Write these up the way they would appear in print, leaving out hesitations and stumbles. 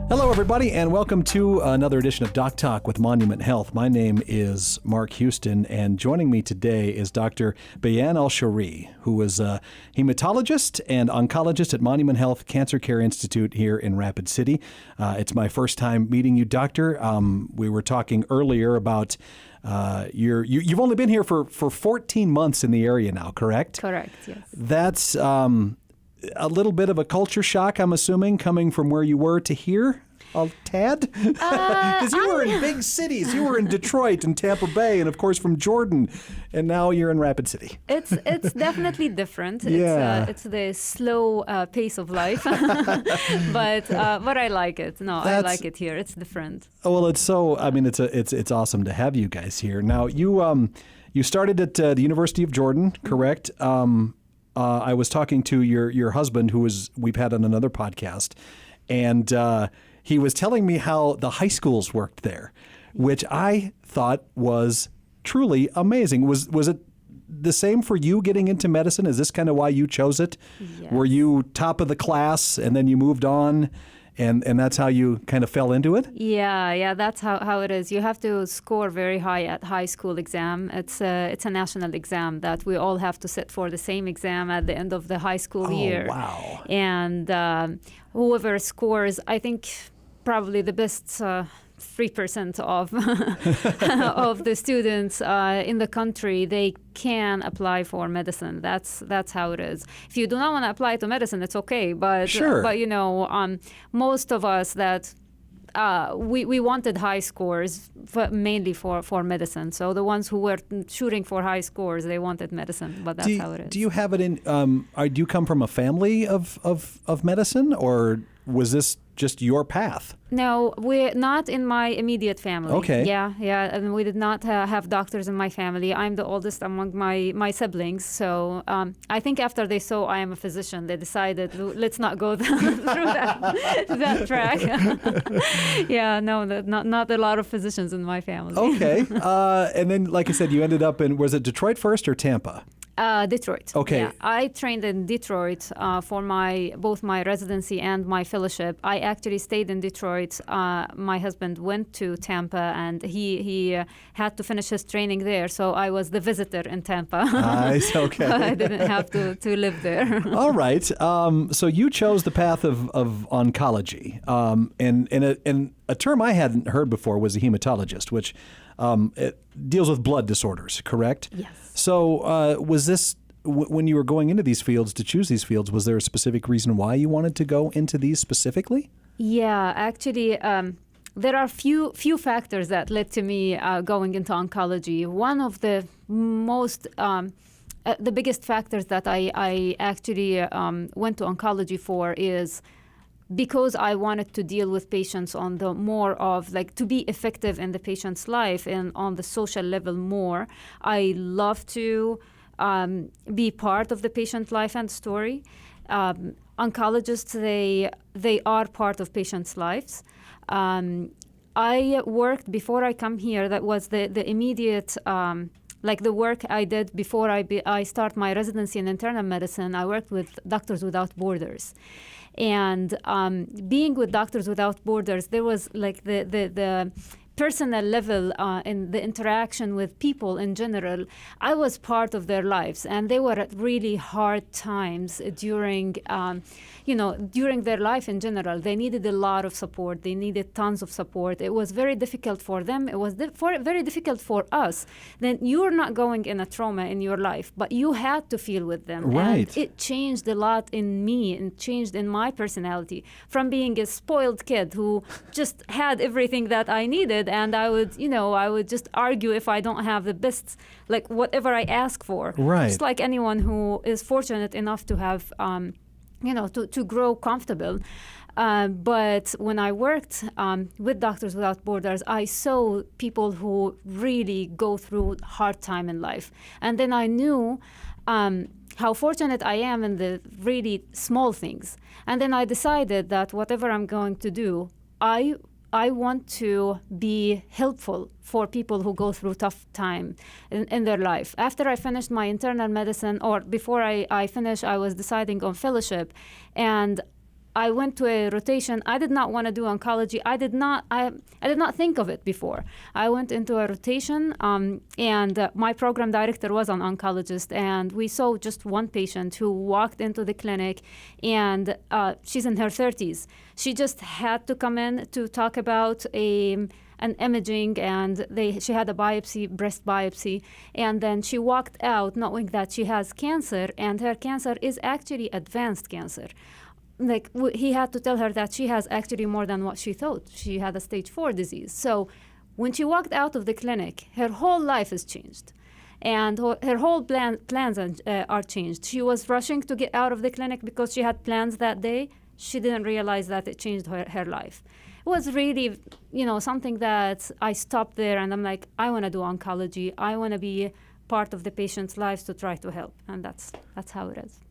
Hello, everybody, and welcome to another edition of Doc Talk with Monument Health. My name is Mark Houston, and joining me today is Dr. Bayan Al-Share, who is a hematologist and oncologist at Monument Health Cancer Care Institute here in Rapid City. It's my first time meeting you, Doctor. We were talking earlier about you've only been here for 14 months in the area now, correct? Correct, yes. That's a little bit of a culture shock, I'm assuming, coming from where you were to here, a tad? Because you were in big cities. You were in Detroit and Tampa Bay and, of course, from Jordan. And now you're in Rapid City. It's definitely different. Yeah. It's the slow pace of life. but I like it. I like it here. It's different. Oh, well, it's awesome to have you guys here. Now, you started at the University of Jordan, correct? I was talking to your husband, we've had on another podcast, and he was telling me how the high schools worked there, which I thought was truly amazing. Was it the same for you getting into medicine? Is this kind of why you chose it? Yes. Were you top of the class and then you moved on? And that's how you kind of fell into it? Yeah, that's how it is. You have to score very high at high school exam. It's a national exam that we all have to sit for the same exam at the end of the high school year. Oh, wow. And whoever scores, I think probably the best 3% of of the students in the country, they can apply for medicine. That's how it is. If you do not want to apply to medicine, it's okay. But sure. Most of us that we wanted high scores mainly for medicine. So the ones who were shooting for high scores, they wanted medicine. But that's how it is. Do you have it in? Do you come from a family of medicine, or was this just your path? No, we're not in my immediate family. Okay. Yeah, and we did not have doctors in my family. I'm the oldest among my siblings, so I think after they saw I am a physician, they decided let's not go through that track. Yeah, no, not a lot of physicians in my family. Okay, and then, like I said, you ended up in, was it Detroit first or Tampa? Detroit. Okay. Yeah, I trained in Detroit for both my residency and my fellowship. I actually stayed in Detroit. My husband went to Tampa, and he had to finish his training there. So I was the visitor in Tampa. Nice. Okay. I didn't have to live there. All right. So you chose the path of oncology, and a term I hadn't heard before was a hematologist, which it deals with blood disorders, correct? Yes. So was this, when you were going into these fields, to choose these fields, was there a specific reason why you wanted to go into these specifically? Yeah, actually, there are few factors that led to me going into oncology. One of the most the biggest factors that I actually went to oncology for is because I wanted to deal with patients on the more of to be effective in the patient's life and on the social level more. I love to be part of the patient life and story. Oncologists, they are part of patients' lives. I worked before I come here. That was the immediate the work I did before I start my residency in internal medicine. I worked with Doctors Without Borders. And being with Doctors Without Borders, there was the personal level in the interaction with people in general. I was part of their lives, and they were at really hard times during their life in general. They needed a lot of support. They needed tons of support. It was very difficult for them. It was very difficult for us. Then you're not going in a trauma in your life, but you had to feel with them. Right. And it changed a lot in me and changed in my personality from being a spoiled kid who just had everything that I needed. And I would just argue if I don't have the best, whatever I ask for. Right. Just like anyone who is fortunate enough to have, to grow comfortable. But when I worked with Doctors Without Borders, I saw people who really go through hard time in life. And then I knew how fortunate I am in the really small things. And then I decided that whatever I'm going to do, I want to be helpful for people who go through tough time in their life. After I finished my internal medicine, or before I finished, I was deciding on fellowship. And I went to a rotation. I did not want to do oncology. I did not think of it before. I went into a rotation, and my program director was an oncologist, and we saw just one patient who walked into the clinic, and she's in her 30s. She just had to come in to talk about an imaging, and she had a biopsy, breast biopsy, and then she walked out knowing that she has cancer, and her cancer is actually advanced cancer. Like, he had to tell her that she has actually more than what she thought. She had a stage 4 disease. So when she walked out of the clinic, her whole life has changed. And her whole plans are changed. She was rushing to get out of the clinic because she had plans that day. She didn't realize that it changed her life. It was really, something that I stopped there, and I'm like, I want to do oncology. I want to be part of the patient's lives to try to help. And that's how it is.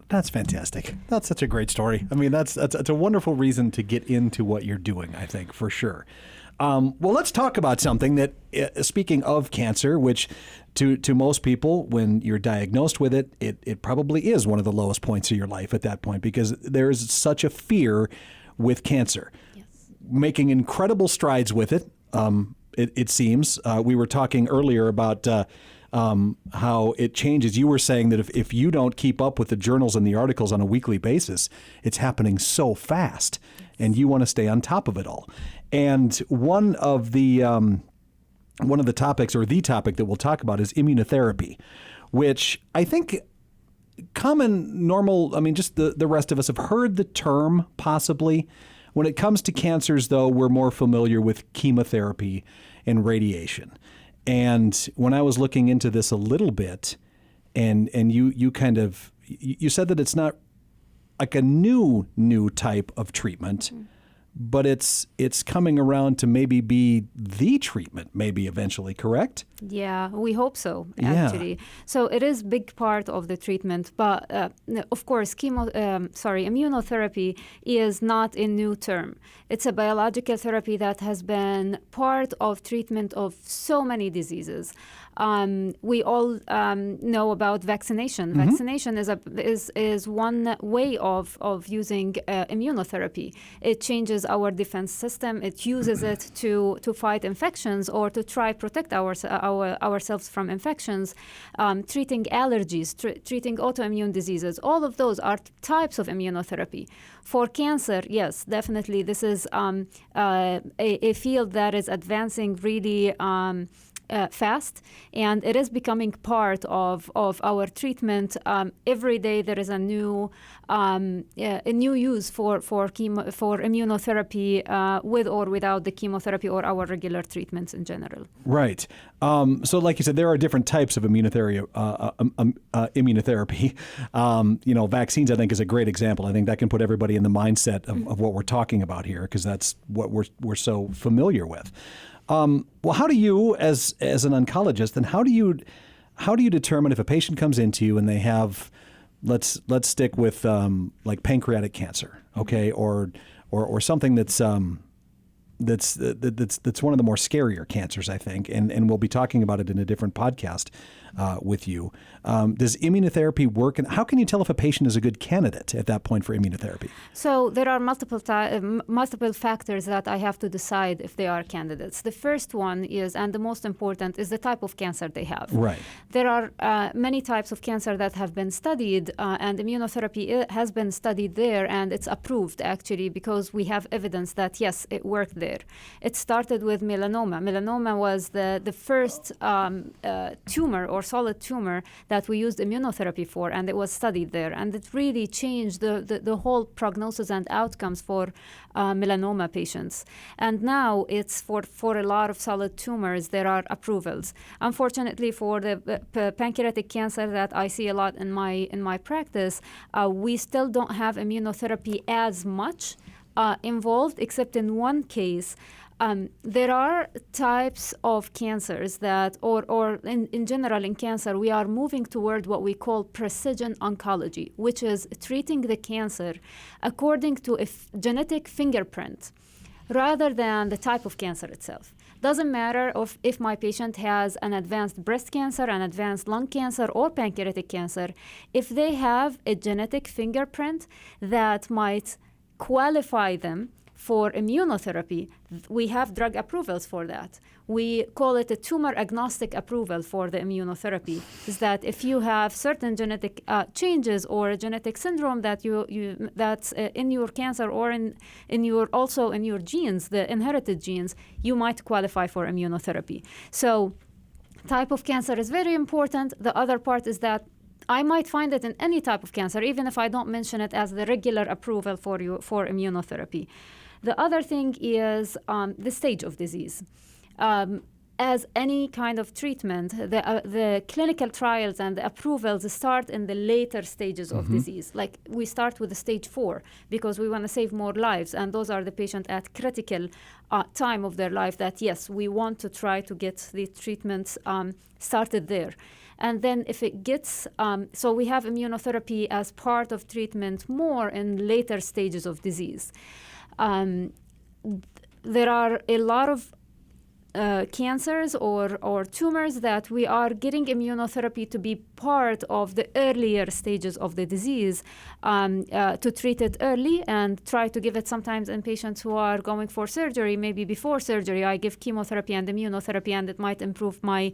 That's fantastic. That's such a great story. I mean, that's a wonderful reason to get into what you're doing, I think, for sure. Well, let's talk about something that, speaking of cancer, which to most people, when you're diagnosed with it, it probably is one of the lowest points of your life at that point, because there is such a fear with cancer. Yes. Making incredible strides with it, it seems. We were talking earlier about how it changes. You were saying that if you don't keep up with the journals and the articles on a weekly basis, it's happening so fast, and you want to stay on top of it all. And one of the topics, or the topic that we'll talk about, is immunotherapy, which I think just the rest of us have heard the term possibly. When it comes to cancers, though, we're more familiar with chemotherapy and radiation. And when I was looking into this a little bit, and you said that it's not like a new type of treatment, but it's coming around to maybe be the treatment, maybe eventually, correct? Yeah, we hope so, actually. Yeah. So it is a big part of the treatment, but of course, immunotherapy is not a new term. It's a biological therapy that has been part of treatment of so many diseases. We all know about vaccination. Mm-hmm. Vaccination is one way of using immunotherapy. It changes our defense system. It uses it to fight infections or to try protect ourselves from infections, treating allergies, treating autoimmune diseases. All of those are types of immunotherapy. For cancer, yes, definitely, this is a field that is advancing really fast, and it is becoming part of our treatment. Every day there is a new use for immunotherapy with or without the chemotherapy or our regular treatments in general. Right. So, like you said, there are different types of immunotherapy. Vaccines, I think, is a great example. I think that can put everybody in the mindset of what we're talking about here, because that's what we're so familiar with. Well, how do you, as an oncologist, and how do you determine if a patient comes into you and they have, let's stick with like pancreatic cancer, okay, or something that's one of the more scarier cancers, I think, and we'll be talking about it in a different podcast with you. Does immunotherapy work, and how can you tell if a patient is a good candidate at that point for immunotherapy? So there are multiple factors that I have to decide if they are candidates. The first one is, and the most important, is the type of cancer they have. Right. There are many types of cancer that have been studied, and immunotherapy has been studied there, and it's approved, actually, because we have evidence that, yes, it worked there. It started with melanoma. Melanoma was the first tumor or solid tumor that we used immunotherapy for, and it was studied there. And it really changed the whole prognosis and outcomes for melanoma patients. And now it's for a lot of solid tumors, there are approvals. Unfortunately, for the pancreatic cancer that I see a lot in my practice, we still don't have immunotherapy as much involved, except in one case. There are types of cancers that, or in general in cancer, we are moving toward what we call precision oncology, which is treating the cancer according to a genetic fingerprint rather than the type of cancer itself. Doesn't matter if my patient has an advanced breast cancer, an advanced lung cancer, or pancreatic cancer. If they have a genetic fingerprint that might qualify them for immunotherapy, we have drug approvals for that. We call it a tumor agnostic approval for the immunotherapy. Is that if you have certain genetic changes or a genetic syndrome that that's in your cancer or also in your genes, the inherited genes, you might qualify for immunotherapy. So type of cancer is very important. The other part is that I might find it in any type of cancer, even if I don't mention it as the regular approval for immunotherapy. The other thing is the stage of disease. As any kind of treatment, the clinical trials and the approvals start in the later stages of disease. Like we start with the stage 4 because we want to save more lives, and those are the patients at critical time of their life that, yes, we want to try to get the treatments started there. And then if it gets, so we have immunotherapy as part of treatment more in later stages of disease. There are a lot of cancers or tumors that we are getting immunotherapy to be part of the earlier stages of the disease, to treat it early and try to give it sometimes in patients who are going for surgery. Maybe before surgery, I give chemotherapy and immunotherapy, and it might improve my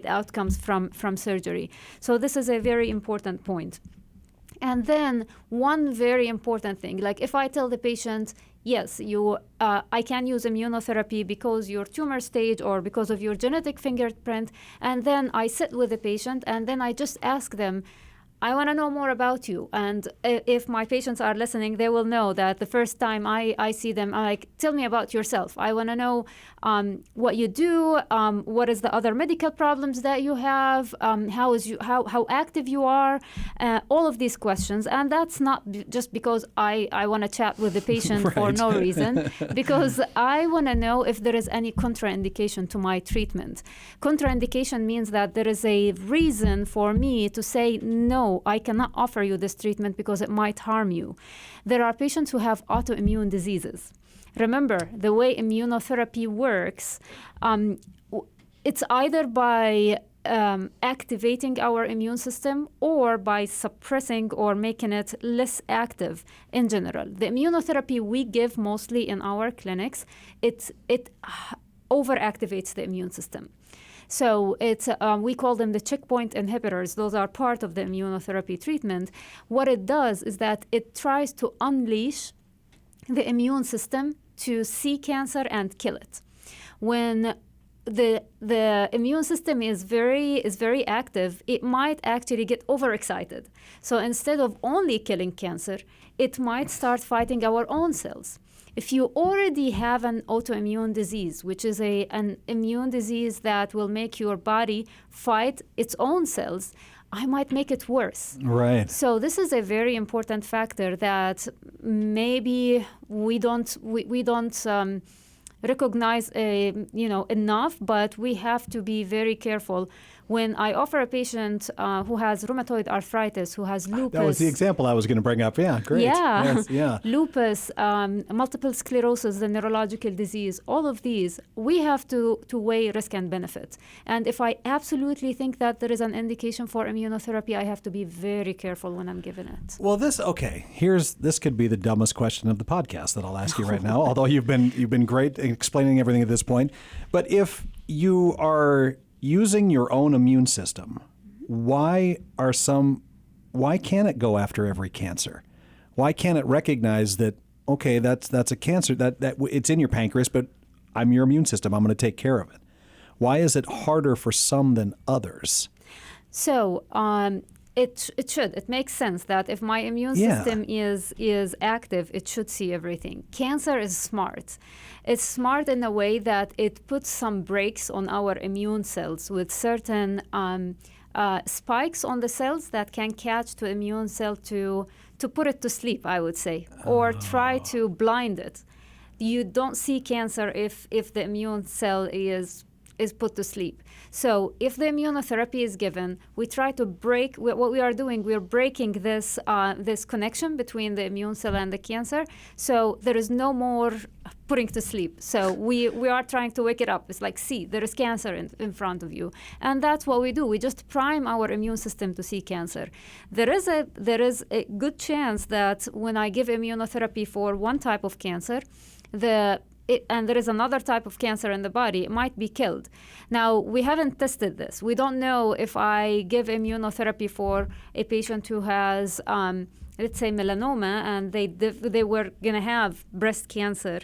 outcomes from surgery. So this is a very important point. And then one very important thing, like if I tell the patient, yes, I can use immunotherapy because your tumor stage or because of your genetic fingerprint, and then I sit with the patient and then I just ask them, I want to know more about you. And if my patients are listening, they will know that the first time I see them, I'm like, tell me about yourself. I want to know what you do, what is the other medical problems that you have, how active you are, all of these questions. And that's not just because I want to chat with the patient Right. for no reason, because I want to know if there is any contraindication to my treatment. Contraindication means that there is a reason for me to say, no, I cannot offer you this treatment because it might harm you. There are patients who have autoimmune diseases. Remember, the way immunotherapy works, it's either by activating our immune system or by suppressing or making it less active in general. The immunotherapy we give mostly in our clinics, it overactivates the immune system. So it's we call them the checkpoint inhibitors. Those are part of the immunotherapy treatment. What it does is that it tries to unleash the immune system to see cancer and kill it. When the immune system is very active, it might actually get overexcited. So instead of only killing cancer, it might start fighting our own cells. If you already have an autoimmune disease, which is an immune disease that will make your body fight its own cells, I might make it worse. Right. So this is a very important factor that maybe we don't recognize enough, but we have to be very careful. When I offer a patient who has rheumatoid arthritis, who has lupus. That was the example I was going to bring up. Yeah, great. Yeah, yes, yeah. Lupus, multiple sclerosis, the neurological disease, all of these, we have to weigh risk and benefit. And if I absolutely think that there is an indication for immunotherapy, I have to be very careful when I'm giving it. Well, this could be the dumbest question of the podcast that I'll ask you right now, although you've been great in explaining everything at this point. But if you are using your own immune system, why can't it go after every cancer? Why can't it recognize that, okay, that's a cancer, that it's in your pancreas, but I'm your immune system, I'm going to take care of it? Why is it harder for some than others? So it makes sense that if my immune system is active, it should see everything. Cancer is smart. It's smart in a way that it puts some brakes on our immune cells with certain spikes on the cells that can catch the immune cell to put it to sleep, I would say, or try to blind it. You don't see cancer if the immune cell is put to sleep. So if the immunotherapy is given, we try to break what we are doing. We're breaking this connection between the immune cell and the cancer. So there is no more putting to sleep. So we are trying to wake it up. It's like, see, there is cancer in front of you. And that's what we do. We just prime our immune system to see cancer. There is a good chance that when I give immunotherapy for one type of cancer, and there is another type of cancer in the body, it might be killed. Now, we haven't tested this. We don't know if I give immunotherapy for a patient who has, let's say, melanoma, and they were going to have breast cancer.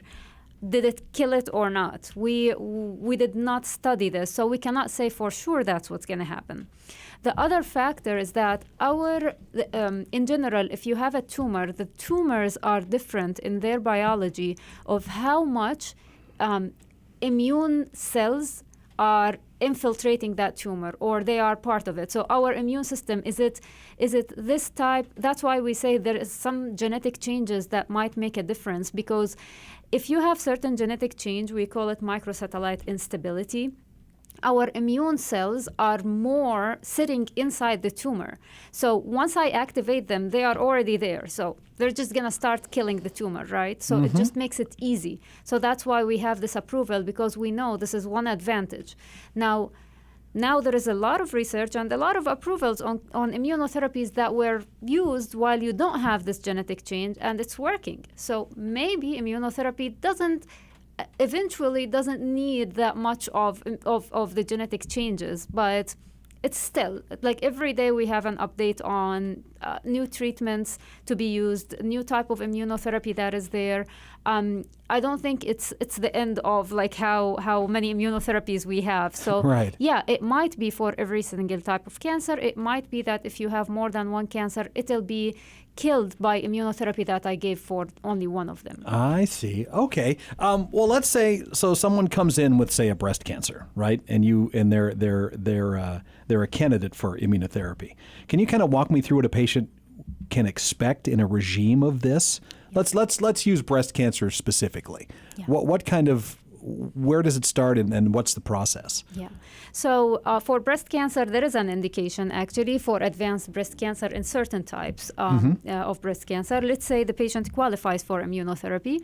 Did it kill it or not? We did not study this, so we cannot say for sure that's what's going to happen. The other factor is that in general, if you have a tumor, the tumors are different in their biology of how much immune cells are infiltrating that tumor, or they are part of it. So our immune system, is it this type? That's why we say there is some genetic changes that might make a difference, because if you have certain genetic change, we call it microsatellite instability, our immune cells are more sitting inside the tumor. So once I activate them, they are already there. So they're just going to start killing the tumor, right? So it just makes it easy. So that's why we have this approval, because we know this is one advantage. Now there is a lot of research and a lot of approvals on immunotherapies that were used while you don't have this genetic change, and it's working. So maybe immunotherapy eventually doesn't need that much of the genetic changes, but it's still, like, every day we have an update on new treatments to be used, new type of immunotherapy that is there. I don't think it's the end of like how many immunotherapies we have. So right. Yeah, it might be for every single type of cancer. It might be that if you have more than one cancer, it'll be killed by immunotherapy that I gave for only one of them. I see. Okay. Well, let's say someone comes in with, say, a breast cancer, right? And they're a candidate for immunotherapy. Can you kind of walk me through what a patient can expect in a regime of this? Yeah. Let's use breast cancer specifically. Yeah. Where does it start and what's the process? Yeah. So for breast cancer, there is an indication actually for advanced breast cancer in certain types of breast cancer. Let's say the patient qualifies for immunotherapy.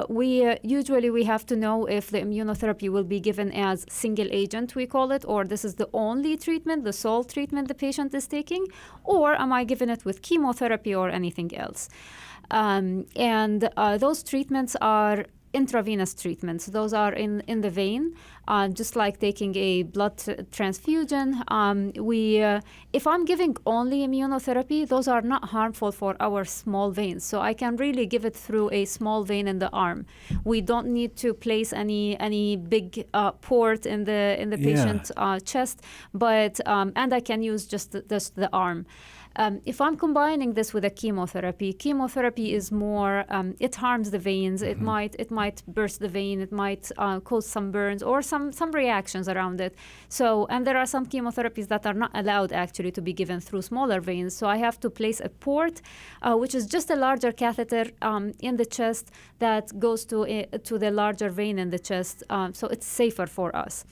We have to know if the immunotherapy will be given as single agent, we call it, or this is the only treatment, the sole treatment the patient is taking, or am I giving it with chemotherapy or anything else? Those treatments are intravenous treatments. Those are in the vein, just like taking a blood transfusion. If I'm giving only immunotherapy, those are not harmful for our small veins. So I can really give it through a small vein in the arm. We don't need to place any big port in the patient's chest, but and I can use just the arm. If I'm combining this with a chemotherapy is more, it harms the veins. It might burst the vein. It might cause some burns or some reactions around it. So, and there are some chemotherapies that are not allowed actually to be given through smaller veins. So I have to place a port, which is just a larger catheter in the chest that goes to the larger vein in the chest. So it's safer for us.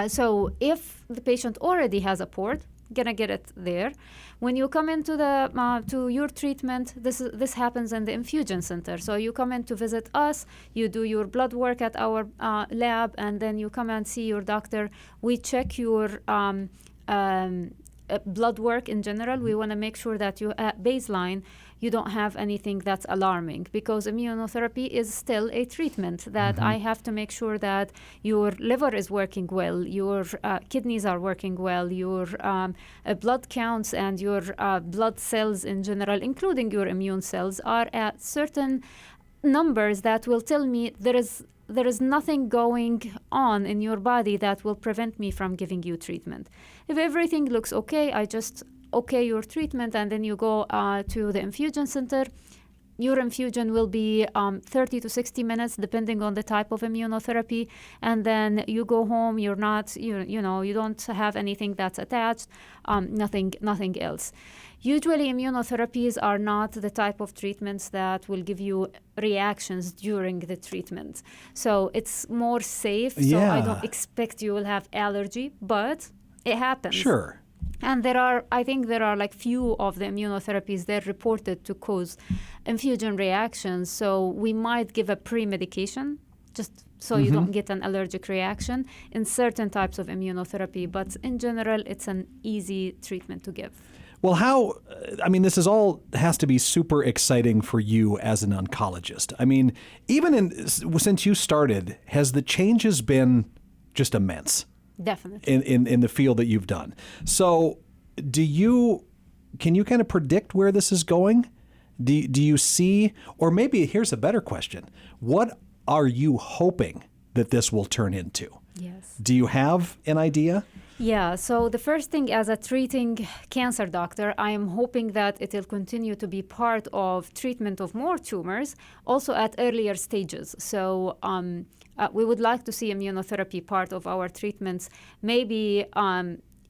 So if the patient already has a port, gonna get it there. When you come into to your treatment, this happens in the infusion center. So you come in to visit us, you do your blood work at our lab, and then you come and see your doctor. We check your blood work in general. We want to make sure that you at baseline you don't have anything that's alarming, because immunotherapy is still a treatment that I have to make sure that your liver is working well, your kidneys are working well, your blood counts and your blood cells in general, including your immune cells, are at certain numbers that will tell me there is nothing going on in your body that will prevent me from giving you treatment. If everything looks okay, I just your treatment, and then you go to the infusion center. Your infusion will be 30 to 60 minutes, depending on the type of immunotherapy, and then you go home. You're not, you don't have anything that's attached, nothing else. Usually, immunotherapies are not the type of treatments that will give you reactions during the treatment. So it's more safe. Yeah. So I don't expect you will have allergy, but it happens. Sure. And I think there are like few of the immunotherapies that are reported to cause infusion reactions. So we might give a pre-medication just so you don't get an allergic reaction in certain types of immunotherapy. But in general, it's an easy treatment to give. Well, this has to be super exciting for you as an oncologist. I mean, since you started, has the changes been just immense? Definitely. In the field that you've done. So can you kind of predict where this is going? Do you see, or maybe here's a better question. What are you hoping that this will turn into? Yes. Do you have an idea? Yeah, so the first thing, as a treating cancer doctor, I am hoping that it will continue to be part of treatment of more tumors, also at earlier stages. So we would like to see immunotherapy part of our treatments, maybe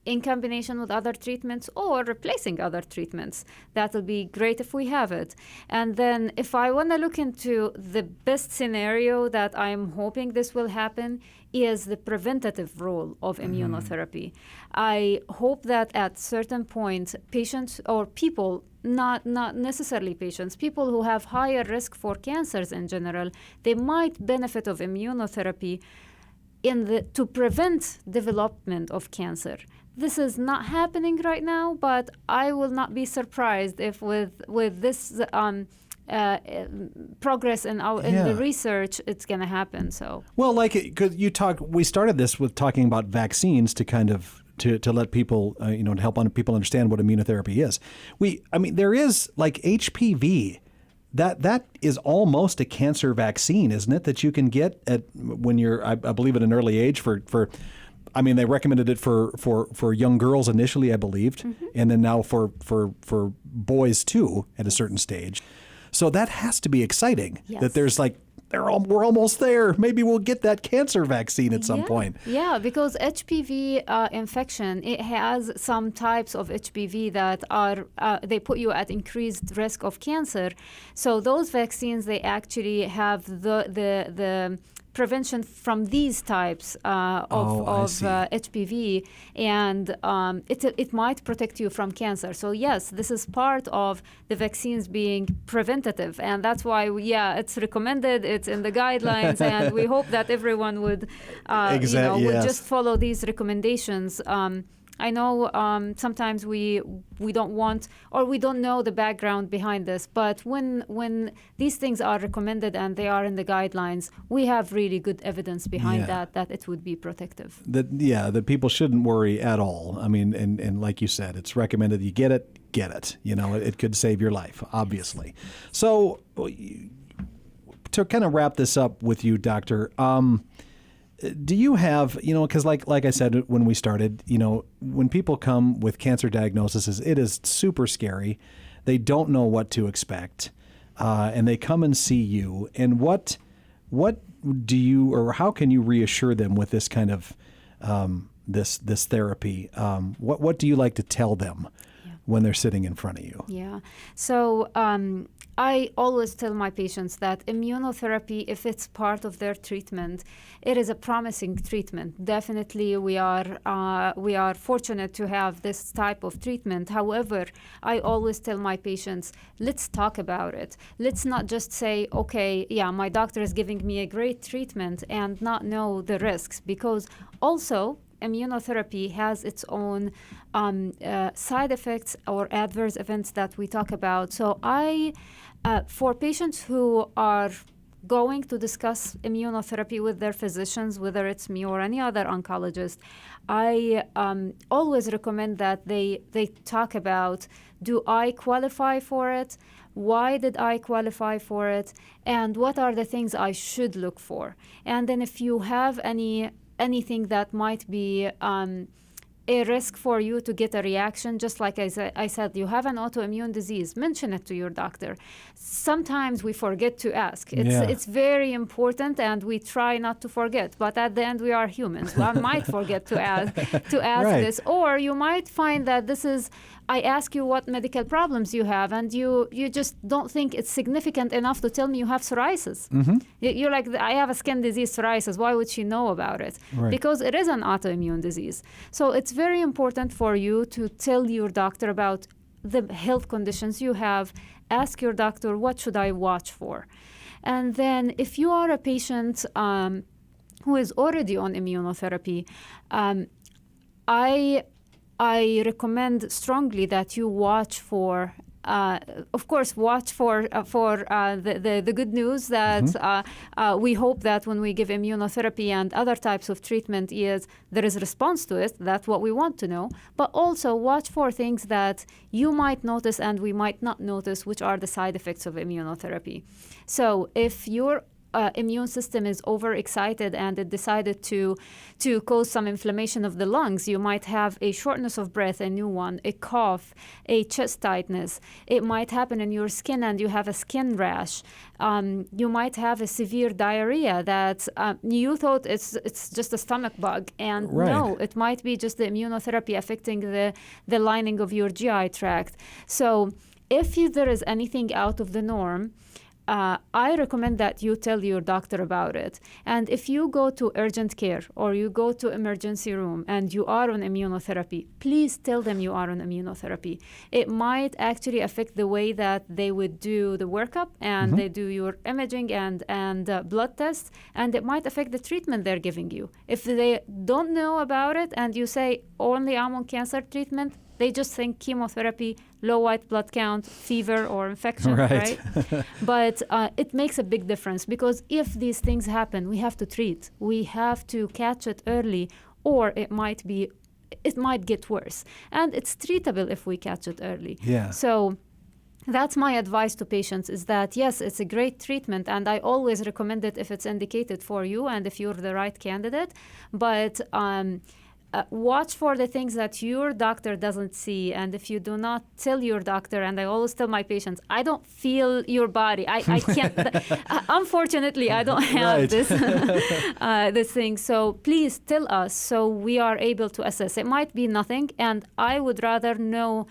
in combination with other treatments or replacing other treatments. That will be great if we have it. And then if I want to look into the best scenario that I'm hoping this will happen is the preventative role of immunotherapy. I hope that at certain point, patients or people, not necessarily patients, people who have higher risk for cancers in general, they might benefit of immunotherapy to prevent development of cancer. This is not happening right now, but I will not be surprised if with this progress in the research, it's going to happen. So well, we started this with talking about vaccines to kind of to let people to help people understand what immunotherapy is. There is like HPV. That is almost a cancer vaccine, isn't it? That you can get when you're, I believe, at an early age for. They recommended it for young girls initially, I believed, and then now for boys too at a certain stage. So that has to be exciting. Yes. That there's we're almost there. Maybe we'll get that cancer vaccine at some point. Yeah, because HPV infection, it has some types of HPV that are they put you at increased risk of cancer. So those vaccines, they actually have the prevention from these types of HPV, and it might protect you from cancer. So yes, this is part of the vaccines being preventative, and that's why it's recommended, it's in the guidelines, and we hope that everyone would would just follow these recommendations. I know sometimes we don't want, or we don't know the background behind this, but when these things are recommended and they are in the guidelines, we have really good evidence behind that it would be protective. That people shouldn't worry at all. And like you said, it's recommended you get it. It could save your life, obviously. So to kind of wrap this up with you, Doctor, do you have, because like I said when we started, when people come with cancer diagnoses, it is super scary. They don't know what to expect, and they come and see you. And what do you, or how can you reassure them with this kind of this therapy? What do you like to tell them when they're sitting in front of you? Yeah. So I always tell my patients that immunotherapy, if it's part of their treatment, it is a promising treatment. Definitely, we are fortunate to have this type of treatment. However, I always tell my patients, let's talk about it. Let's not just say, okay, my doctor is giving me a great treatment and not know the risks, because also immunotherapy has its own side effects or adverse events that we talk about. So for patients who are going to discuss immunotherapy with their physicians, whether it's me or any other oncologist, I always recommend that they talk about, do I qualify for it? Why did I qualify for it? And what are the things I should look for? And then if you have anything that might be a risk for you to get a reaction, just like I said, you have an autoimmune disease, mention it to your doctor. Sometimes we forget to ask. It's very important, and we try not to forget. But at the end, we are humans. I might forget to ask Right. this, or you might find that this is. I ask you what medical problems you have, and you just don't think it's significant enough to tell me you have psoriasis. Mm-hmm. You're like, I have a skin disease, psoriasis. Why would she know about it? Right. Because it is an autoimmune disease. So it's very important for you to tell your doctor about the health conditions you have. Ask your doctor, what should I watch for? And then if you are a patient who is already on immunotherapy, I recommend strongly that you watch for, of course, watch for the good news that we hope that when we give immunotherapy and other types of treatment is there is a response to it. That's what we want to know. But also watch for things that you might notice and we might not notice, which are the side effects of immunotherapy. So if your immune system is overexcited and it decided to cause some inflammation of the lungs, you might have a shortness of breath, a new one, a cough, a chest tightness. It might happen in your skin and you have a skin rash. You might have a severe diarrhea that you thought it's just a stomach bug, and no, it might be just the immunotherapy affecting the lining of your GI tract. So if there is anything out of the norm, I recommend that you tell your doctor about it. And if you go to urgent care or you go to emergency room and you are on immunotherapy, please tell them you are on immunotherapy. It might actually affect the way that they would do the workup and they do your imaging and blood tests, and it might affect the treatment they're giving you. If they don't know about it and you say, only I'm on cancer treatment, they just think chemotherapy, low white blood count, fever, or infection, right? But it makes a big difference, because if these things happen, we have to treat. We have to catch it early, or it might get worse. And it's treatable if we catch it early. Yeah. So that's my advice to patients, is that, yes, it's a great treatment, and I always recommend it if it's indicated for you and if you're the right candidate. But watch for the things that your doctor doesn't see. And if you do not tell your doctor, and I always tell my patients, I don't feel your body. I can't. Unfortunately, I don't have this thing. So please tell us so we are able to assess. It might be nothing, and I would rather know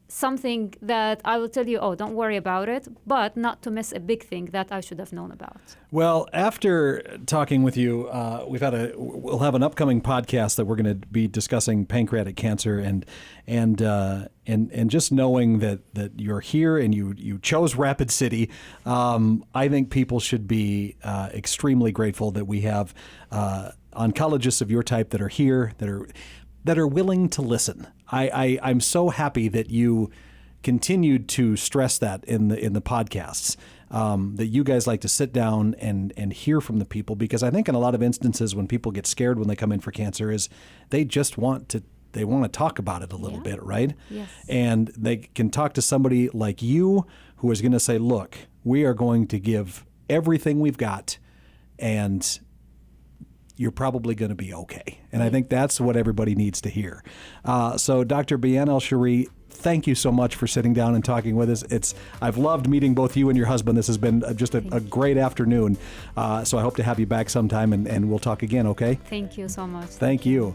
something that I will tell you, oh, don't worry about it, but not to miss a big thing that I should have known about. Well, after talking with you, we'll have an upcoming podcast that we're going to be discussing pancreatic cancer, and just knowing that you're here and you chose Rapid City, I think people should be extremely grateful that we have oncologists of your type that are here, that are willing to listen. I'm so happy that you continued to stress that in the podcasts, that you guys like to sit down and hear from the people, because I think in a lot of instances when people get scared when they come in for cancer is they just want to talk about it a little bit, right? Yes. And they can talk to somebody like you who is going to say, look, we are going to give everything we've got, and you're probably going to be okay. And I think that's what everybody needs to hear. So Dr. Bayan Al-Share, thank you so much for sitting down and talking with us. I've loved meeting both you and your husband. This has been just a great afternoon. So I hope to have you back sometime, and we'll talk again, okay? Thank you so much. Thank you.